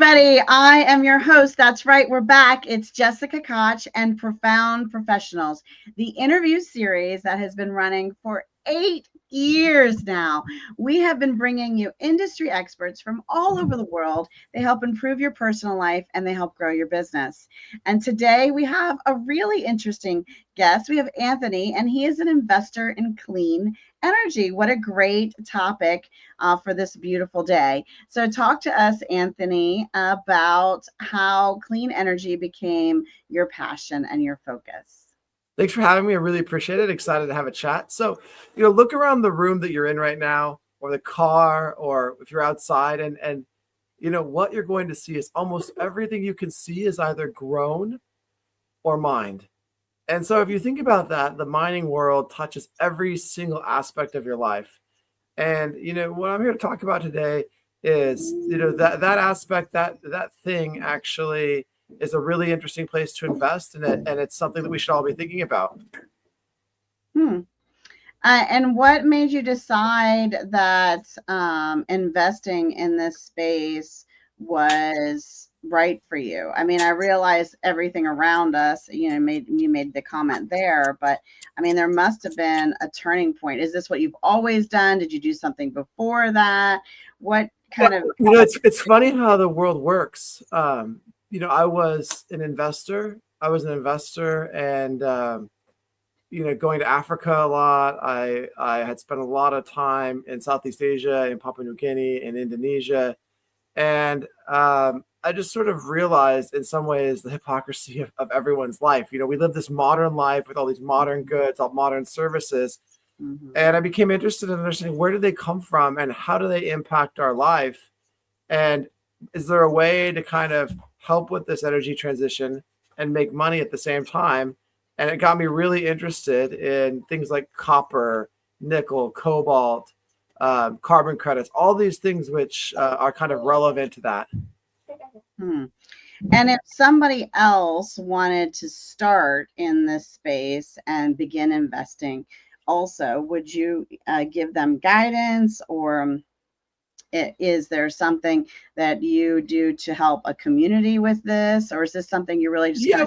everybody. I am your host. That's right. We're back. It's Jessica Koch and Profound Professionals, the interview series that has been running for 8 years now. We have been bringing you industry experts from all over the world. They help improve your personal life and they help grow your business. And today we have a really interesting guest. We have Anthony, and he is an investor in clean energy. What a great topic for this beautiful day. So, talk to us, Anthony, about how clean energy became your passion and your focus. Thanks for having me. I really appreciate it. Excited to have a chat. So, look around the room that you're in right now, or the car, or if you're outside, and what you're going to see is almost everything you can see is either grown or mined. And so if you think about that, the mining world touches every single aspect of your life. And, what I'm here to talk about today is, that aspect, that thing actually is a really interesting place to invest in it. And it's something that we should all be thinking about. And what made you decide that investing in this space was right for you? I mean, I realize everything around us, you made the comment there, but I mean, there must have been a turning point. Is this what you've always done? Did you do something before that? What kind of... It's funny how the world works. I was an investor and going to Africa a lot. I had spent a lot of time in Southeast Asia, in Papua New Guinea, in Indonesia. And I just sort of realized in some ways the hypocrisy of everyone's life. We live this modern life with all these modern goods, all modern services. Mm-hmm. And I became interested in understanding where do they come from and how do they impact our life? And is there a way to kind of help with this energy transition and make money at the same time? And it got me really interested in things like copper, nickel, cobalt, carbon credits, all these things which are kind of relevant to that. And if somebody else wanted to start in this space and begin investing also, would you give them guidance, or is there something that you do to help a community with this, or is this something you really just I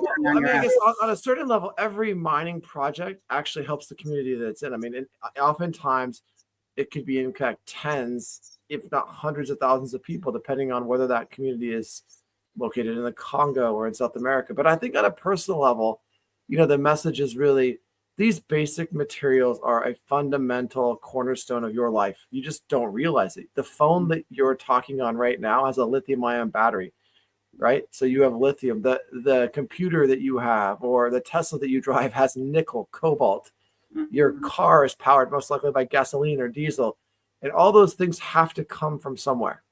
guess on a certain level, every mining project actually helps the community that it's in. I mean, oftentimes it could be impact tens, if not hundreds of thousands of people, depending on whether that community is located in the Congo or in South America. But I think on a personal level, the message is really these basic materials are a fundamental cornerstone of your life. You just don't realize it. The phone that you're talking on right now has a lithium-ion battery, right? So you have lithium. The computer that you have or the Tesla that you drive has nickel, cobalt. Your car is powered most likely by gasoline or diesel. And all those things have to come from somewhere.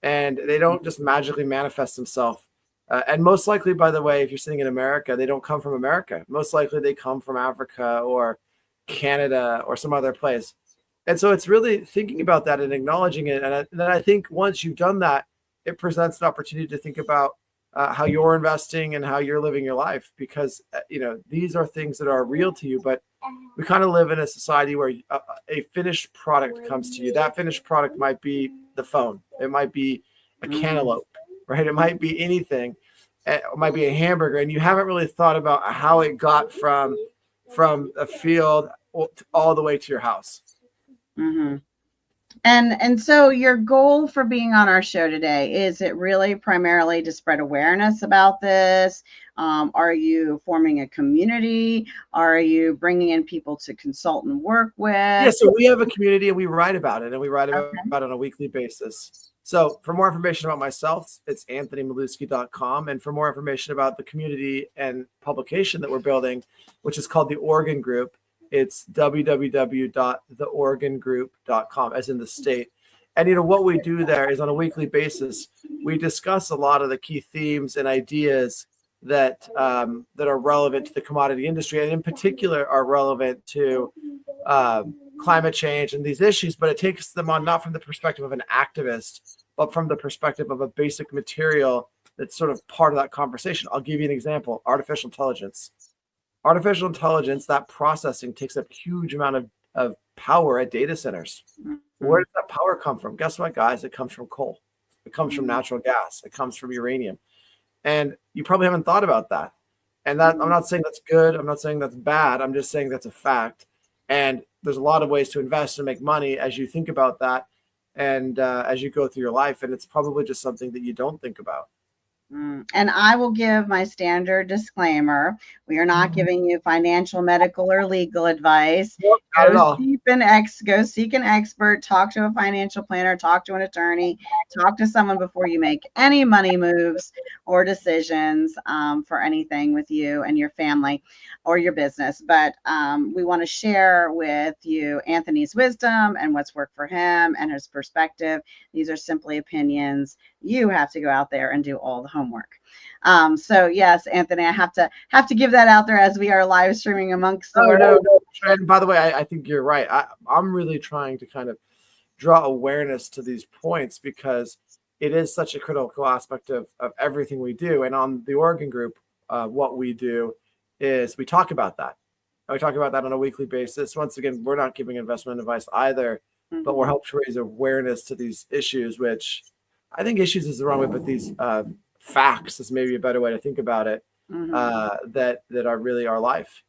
And they don't just magically manifest themselves. And most likely, by the way, if you're sitting in America, they don't come from America. Most likely they come from Africa or Canada or some other place. And so it's really thinking about that and acknowledging it. And then I think once you've done that, it presents an opportunity to think about how you're investing and how you're living your life, because, these are things that are real to you. But we kind of live in a society where a finished product comes to you. That finished product might be the phone. It might be a cantaloupe, right? It might be anything. It might be a hamburger. And you haven't really thought about how it got from a field all the way to your house. Mm-hmm. And so your goal for being on our show today, is it really primarily to spread awareness about this? Are you forming a community? Are you bringing in people to consult and work with? Yeah, so we have a community and we write about it, and we write about it on a weekly basis. So for more information about myself, it's anthonymilewski.com. And for more information about the community and publication that we're building, which is called the Oregon Group, it's www.theoregongroup.com, as in the state. And, what we do there is on a weekly basis, we discuss a lot of the key themes and ideas that are relevant to the commodity industry, and in particular are relevant to climate change and these issues. But it takes them on not from the perspective of an activist, but from the perspective of a basic material that's sort of part of that conversation. I'll give you an example: artificial intelligence. Artificial intelligence, that processing takes up huge amount of power at data centers. Where does that power come from? Guess what, guys? It comes from coal. It comes from natural gas. It comes from uranium. And you probably haven't thought about that. And that I'm not saying that's good. I'm not saying that's bad. I'm just saying that's a fact. And there's a lot of ways to invest and make money as you think about that and as you go through your life. And it's probably just something that you don't think about. And I will give my standard disclaimer. We are not giving you financial, medical, or legal advice. Nope, not at all. Go seek an expert, talk to a financial planner, talk to an attorney, talk to someone before you make any money moves or decisions for anything with you and your family or your business. But we want to share with you Anthony's wisdom and what's worked for him and his perspective. These are simply opinions. You have to go out there and do all the homework. So yes, Anthony, I have to give that out there as we are live streaming amongst the world. No. And by the way, I think you're right. I'm really trying to kind of draw awareness to these points because it is such a critical aspect of everything we do. And on the Oregon group, what we do is we talk about that. We talk about that on a weekly basis. Once again, we're not giving investment advice either, but we're helping to raise awareness to these issues, which I think issues is the wrong way, but these facts is maybe a better way to think about it, that are really our life.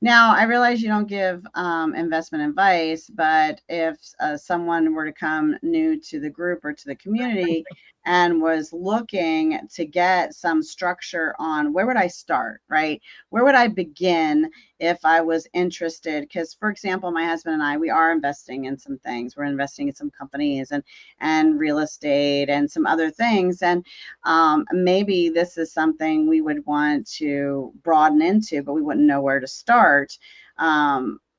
Now, I realize you don't give investment advice, but if someone were to come new to the group or to the community and was looking to get some structure on where would I start, right? Where would I begin if I was interested? Because, for example, my husband and I, we are investing in some things. We're investing in some companies and real estate and some other things. And maybe this is something we would want to broaden into, but we wouldn't know where to start.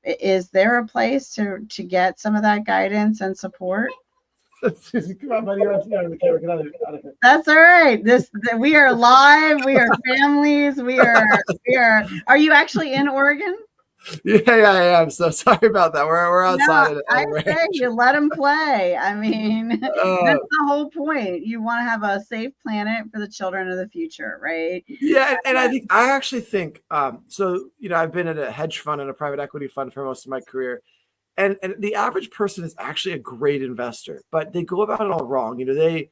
Is there a place to get some of that guidance and support? Come on, buddy, you're on the camera. Get out of here. That's all right. We are live. We are families. We are. Are you actually in Oregon? Yeah, I am. So sorry about that. We're outside. No, I say you let them play. I mean, that's the whole point. You want to have a safe planet for the children of the future, right? Yeah, and I actually think so. I've been in a hedge fund and a private equity fund for most of my career. And the average person is actually a great investor, but they go about it all wrong. They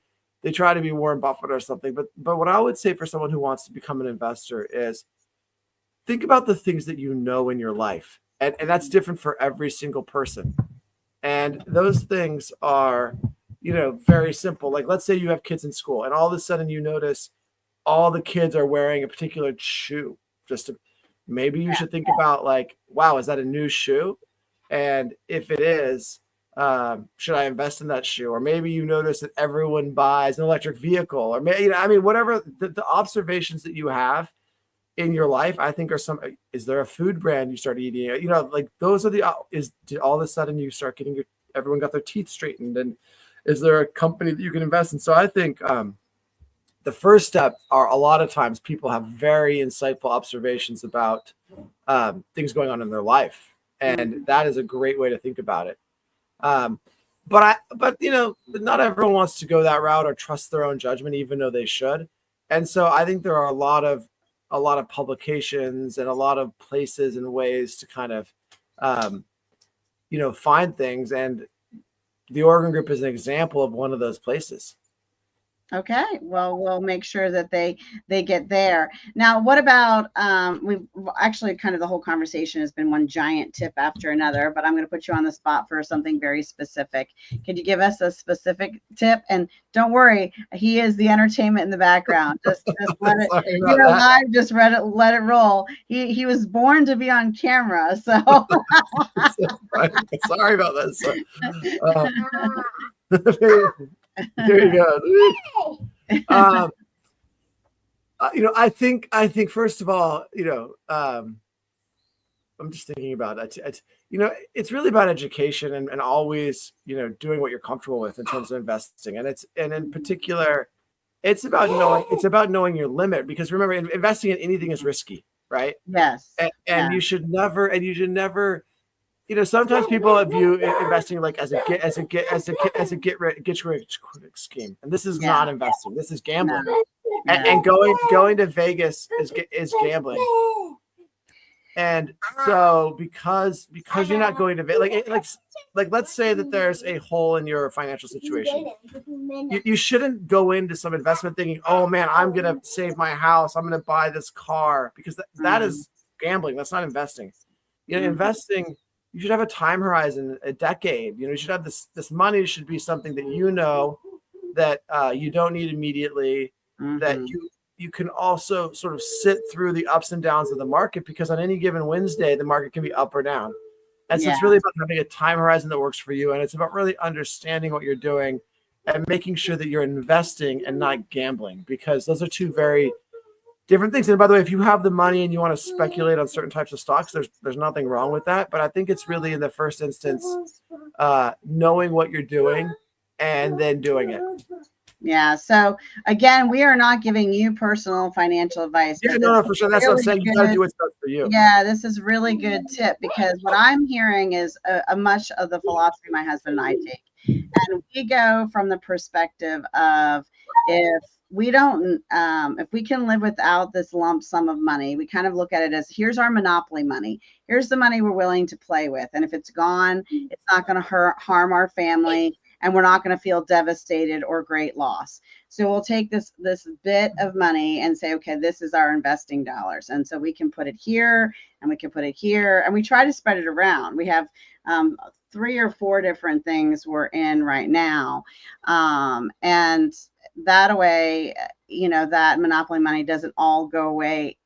try to be Warren Buffett or something. But what I would say for someone who wants to become an investor is think about the things that you know in your life. And that's different for every single person. And those things are, very simple. Like, let's say you have kids in school and all of a sudden you notice all the kids are wearing a particular shoe. Maybe you should think about like, wow, is that a new shoe? And if it is, should I invest in that shoe? Or maybe you notice that everyone buys an electric vehicle, or whatever the observations that you have in your life, I think are is there a food brand you start eating? Like those are did all of a sudden you start getting everyone got their teeth straightened, and is there a company that you can invest in? So I think the first step are a lot of times people have very insightful observations about things going on in their life. And that is a great way to think about it. But not everyone wants to go that route or trust their own judgment, even though they should. And so I think there are a lot of publications and a lot of places and ways to kind of, find things. And the Oregon Group is an example of one of those places. Okay, well, we'll make sure that they get there. Now, what about, we've actually kind of the whole conversation has been one giant tip after another, but I'm going to put you on the spot for something very specific. Could you give us a specific tip? And don't worry, he is the entertainment in the background. Just let it, live, just let it roll. He was born to be on camera, so. Sorry about that. There you go. I think first of all, I'm just thinking about it. It's really about education and always, doing what you're comfortable with in terms of investing. And in particular, it's about knowing your limit, because remember, investing in anything is risky, right? Yes. And you should never, sometimes people view investing like as a get rich quick scheme, and this is not investing. This is gambling, and going to Vegas is gambling. And so because you're not going to like let's say that there's a hole in your financial situation. You shouldn't go into some investment thinking, oh man, I'm gonna save my house, I'm gonna buy this car, because that is gambling. That's not investing. Investing, you should have a time horizon, a decade. You should have this money should be something that that you don't need immediately, that you can also sort of sit through the ups and downs of the market, because on any given Wednesday, the market can be up or down. And so it's really about having a time horizon that works for you. And it's about really understanding what you're doing and making sure that you're investing and not gambling, because those are two very different things. And by the way, if you have the money and you want to speculate on certain types of stocks, there's nothing wrong with that. But I think it's really, in the first instance, knowing what you're doing and then doing it. Yeah. So again, we are not giving you personal financial advice. Yeah, no, for sure. That's what I'm saying. You got to do what's best for you. Yeah, this is really good tip, because what I'm hearing is a much of the philosophy my husband and I take. And we go from the perspective of, if we don't, if we can live without this lump sum of money, we kind of look at it as, here's our monopoly money. Here's the money we're willing to play with. And if it's gone, it's not going to harm our family, and we're not going to feel devastated or great loss. So we'll take this bit of money and say, okay, this is our investing dollars. And so we can put it here, and we can put it here, and we try to spread it around. We have 3 or 4 different things we're in right now. And that way, that monopoly money doesn't all go away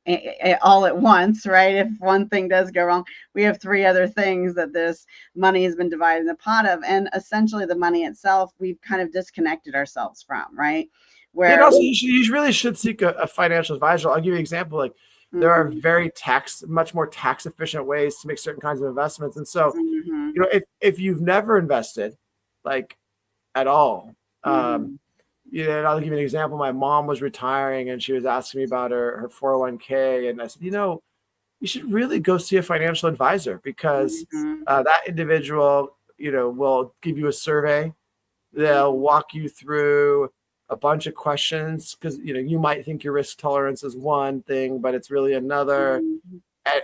all at once, right? If one thing does go wrong, we have 3 other things that this money has been divided in the pot of. And essentially the money itself, we've kind of disconnected ourselves from, right? Where also, you really should seek a financial advisor. I'll give you an example. Like, there are much more tax efficient ways to make certain kinds of investments. And so, if you've never invested, like, at all, and I'll give you an example. My mom was retiring and she was asking me about her 401k. And I said, you should really go see a financial advisor, because that individual, will give you a survey. They'll walk you through a bunch of questions, because, you might think your risk tolerance is one thing, but it's really another,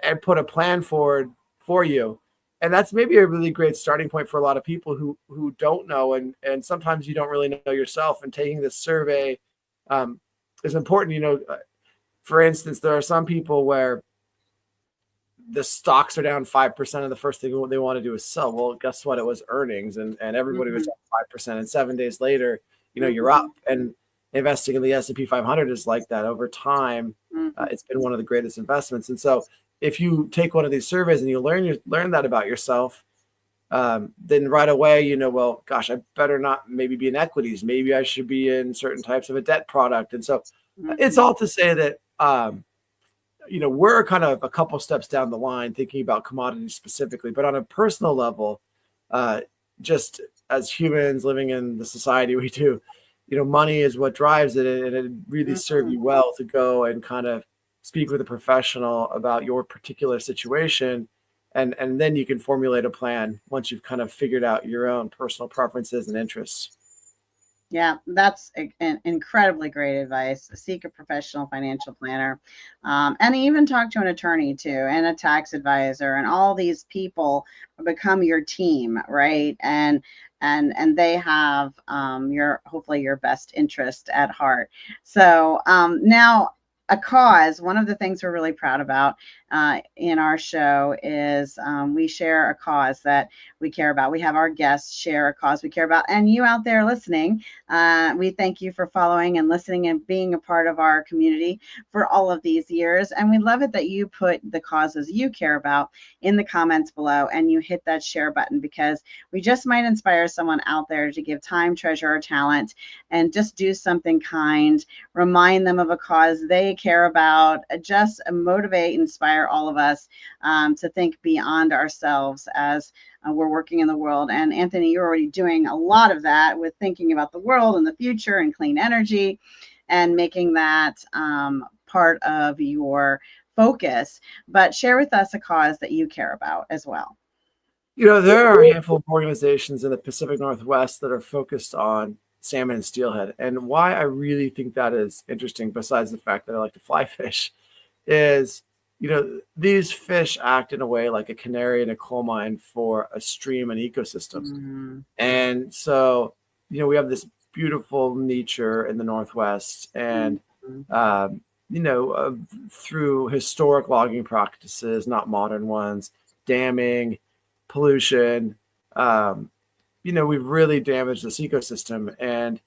and put a plan forward for you. And that's maybe a really great starting point for a lot of people who don't know. And sometimes you don't really know yourself, and taking this survey is important. For instance, there are some people where the stocks are down 5%, and the first thing they want to do is sell. Well, guess what? It was earnings, and everybody was down 5%. And 7 days later, you're up. And investing in the S&P 500 is like that. Over time, it's been one of the greatest investments. And so if you take one of these surveys and you learn that about yourself, then right away, well, gosh, I better not maybe be in equities. Maybe I should be in certain types of a debt product. And so it's all to say that, we're kind of a couple steps down the line thinking about commodities specifically, but on a personal level, just as humans living in the society we do, money is what drives it, and it really serve you well to go and kind of speak with a professional about your particular situation, and then you can formulate a plan once you've kind of figured out your own personal preferences and interests. Yeah, that's an incredibly great advice. Seek a professional financial planner, and even talk to an attorney too, and a tax advisor, and all these people become your team, right? And they have hopefully your best interest at heart. So now, a cause, one of the things we're really proud about in our show is we share a cause that we care about. We have our guests share a cause we care about. And you out there listening, we thank you for following and listening and being a part of our community for all of these years. And we love it that you put the causes you care about in the comments below, and you hit that share button, because we just might inspire someone out there to give time, treasure, or talent, and just do something kind, remind them of a cause they care about, just motivate, inspire all of us to think beyond ourselves as we're working in the world. And Anthony, you're already doing a lot of that with thinking about the world and the future and clean energy, and making that part of your focus. But share with us a cause that you care about as well. There are a handful of organizations in the Pacific Northwest that are focused on salmon and steelhead. And why I really think that is interesting, besides the fact that I like to fly fish, is these fish act in a way like a canary in a coal mine for a stream and ecosystem. Mm-hmm. And so, we have this beautiful nature in the Northwest, and through historic logging practices, not modern ones, damming, pollution, we've really damaged this ecosystem. And,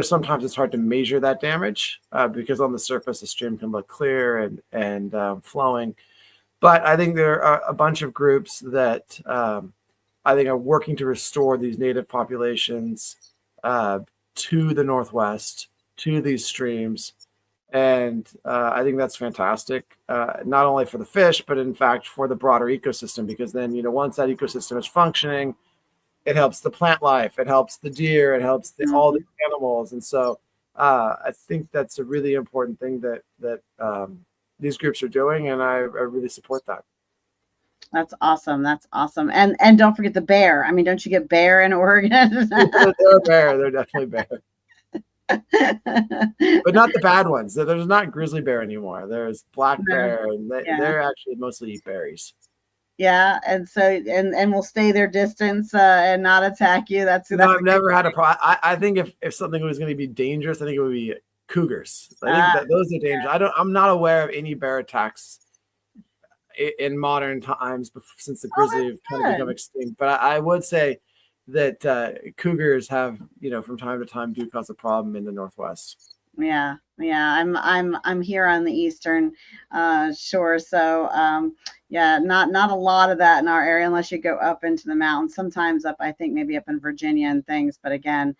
sometimes it's hard to measure that damage because on the surface, the stream can look clear and flowing. But I think there are a bunch of groups that I think are working to restore these native populations to the Northwest, to these streams. And I think that's fantastic, not only for the fish, but in fact for the broader ecosystem, because then, once that ecosystem is functioning, it helps the plant life, it helps the deer, it helps all the animals. And so I think that's a really important thing that these groups are doing, and I really support that. That's awesome. That's awesome. And don't forget the bear. I mean, don't you get bear in Oregon? They're bear. They're definitely bear. But not the bad ones. There's not grizzly bear anymore. There's black bear, and they're actually mostly eat berries. Yeah, and so and will stay their distance and not attack you. I've never had a problem. I think if something was going to be dangerous, I think it would be cougars. I think that those are dangerous. I'm not aware of any bear attacks in modern times since the grizzly have kind of become extinct. But I would say that cougars have, from time to time do cause a problem in the Northwest. Yeah. I'm here on the eastern shore, so not a lot of that in our area unless you go up into the mountains. Sometimes I think maybe up in Virginia and things, but again,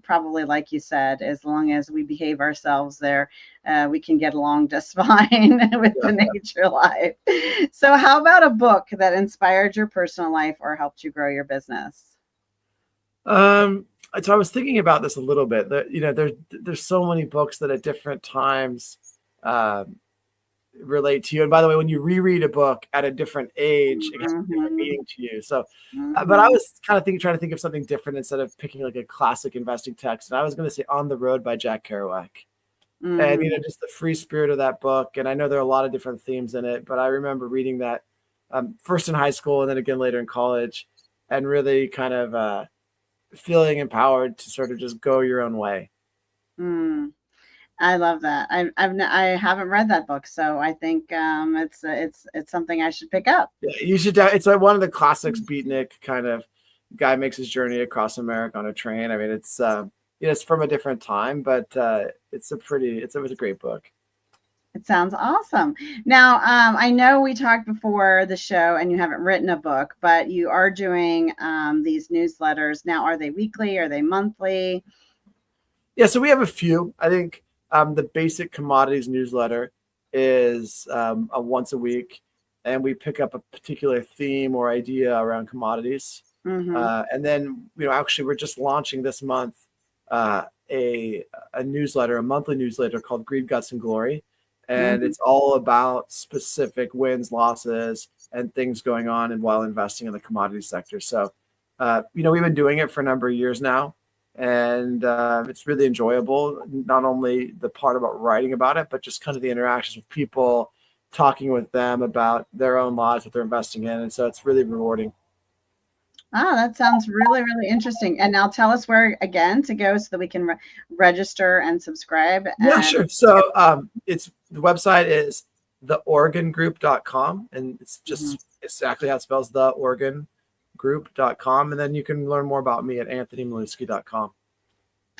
probably like you said, as long as we behave ourselves there, we can get along just fine with the nature life. So how about a book that inspired your personal life or helped you grow your business? So I was thinking about this a little bit. There's so many books that at different times relate to you. And by the way, when you reread a book at a different age, it has a different meaning to you. So, but I was kind of trying to think of something different instead of picking like a classic investing text. And I was going to say On the Road by Jack Kerouac. And, just the free spirit of that book. And I know there are a lot of different themes in it, but I remember reading that first in high school and then again later in college, and really kind of feeling empowered to sort of just go your own way. I love that. I haven't read that book, so I think it's something I should pick up. Yeah, you should. It's like one of the classics. Beatnik kind of guy makes his journey across America on a train. I mean, it's it's from a different time, but it's a great book. It sounds awesome. Now, I know we talked before the show and you haven't written a book, but you are doing these newsletters. Now, are they weekly? Are they monthly? Yeah, so we have a few. I think the basic commodities newsletter is a once a week, and we pick up a particular theme or idea around commodities. And then, actually, we're just launching this month a newsletter, a monthly newsletter called Greed, Guts, and Glory. And it's all about specific wins, losses, and things going on and while investing in the commodity sector. So, we've been doing it for a number of years now, and it's really enjoyable. Not only the part about writing about it, but just kind of the interactions with people, talking with them about their own lives, what they're investing in. And so it's really rewarding. That sounds really, really interesting. And now tell us where, again, to go so that we can register and subscribe. Yeah, sure. So the website is theoregongroup.com, and it's just exactly how it spells, theoregongroup.com. And then you can learn more about me at anthonymilewski.com.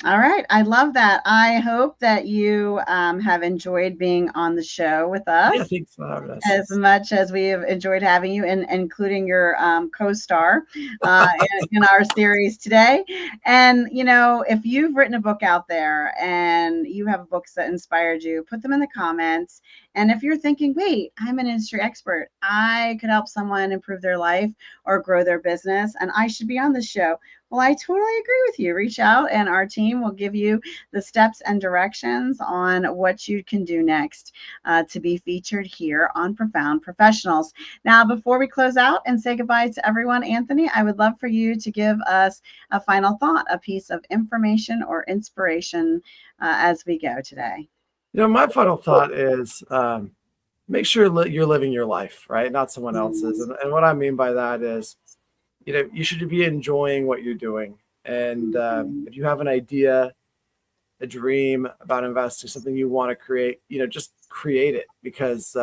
All right. I love that. I hope that you have enjoyed being on the show with us. Yeah, thanks for having us. As much as we have enjoyed having you, and including your co-star in our series today. And, if you've written a book out there and you have books that inspired you, put them in the comments. And if you're thinking, wait, I'm an industry expert, I could help someone improve their life or grow their business, and I should be on this show. Well, I totally agree with you. Reach out and our team will give you the steps and directions on what you can do next to be featured here on Profound Professionals. Now, before we close out and say goodbye to everyone, Anthony, I would love for you to give us a final thought, a piece of information or inspiration as we go today. My final thought is make sure you're living your life, right? Not someone else's. And what I mean by that is, you should be enjoying what you're doing. And if you have an idea, a dream about investing, something you want to create, just create it, because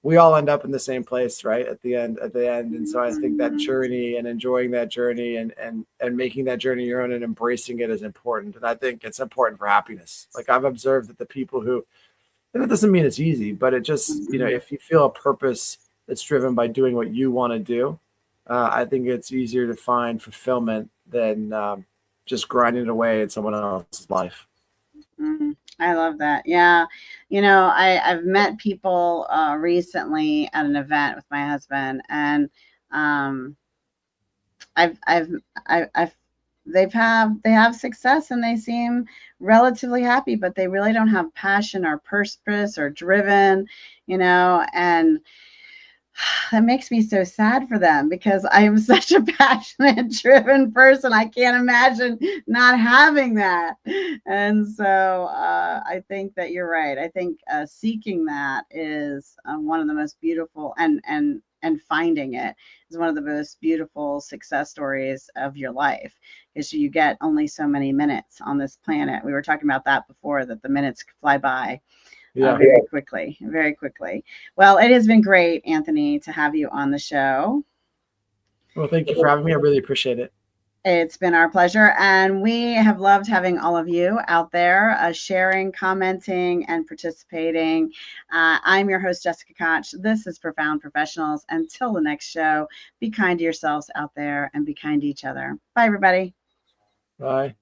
we all end up in the same place, right? At the end. And so I think that journey and enjoying that journey and making that journey your own and embracing it is important. And I think it's important for happiness. Like, I've observed that the people who, and it doesn't mean it's easy, but it just, if you feel a purpose that's driven by doing what you want to do, I think it's easier to find fulfillment than just grinding away at someone else's life. I love that. Yeah. I've met people recently at an event with my husband, and they have success and they seem relatively happy, but they really don't have passion or purpose or driven, and that makes me so sad for them, because I am such a passionate, driven person. I can't imagine not having that. And so I think that you're right. I think seeking that is one of the most beautiful, and finding it is one of the most beautiful success stories of your life, because you get only so many minutes on this planet. We were talking about that before, that the minutes fly by. Very quickly, very quickly. Well, it has been great, Anthony, to have you on the show. Well, thank you for having me. I really appreciate it. It's been our pleasure. And we have loved having all of you out there sharing, commenting, and participating. I'm your host, Jessica Koch. This is Profound Professionals. Until the next show, be kind to yourselves out there and be kind to each other. Bye, everybody. Bye.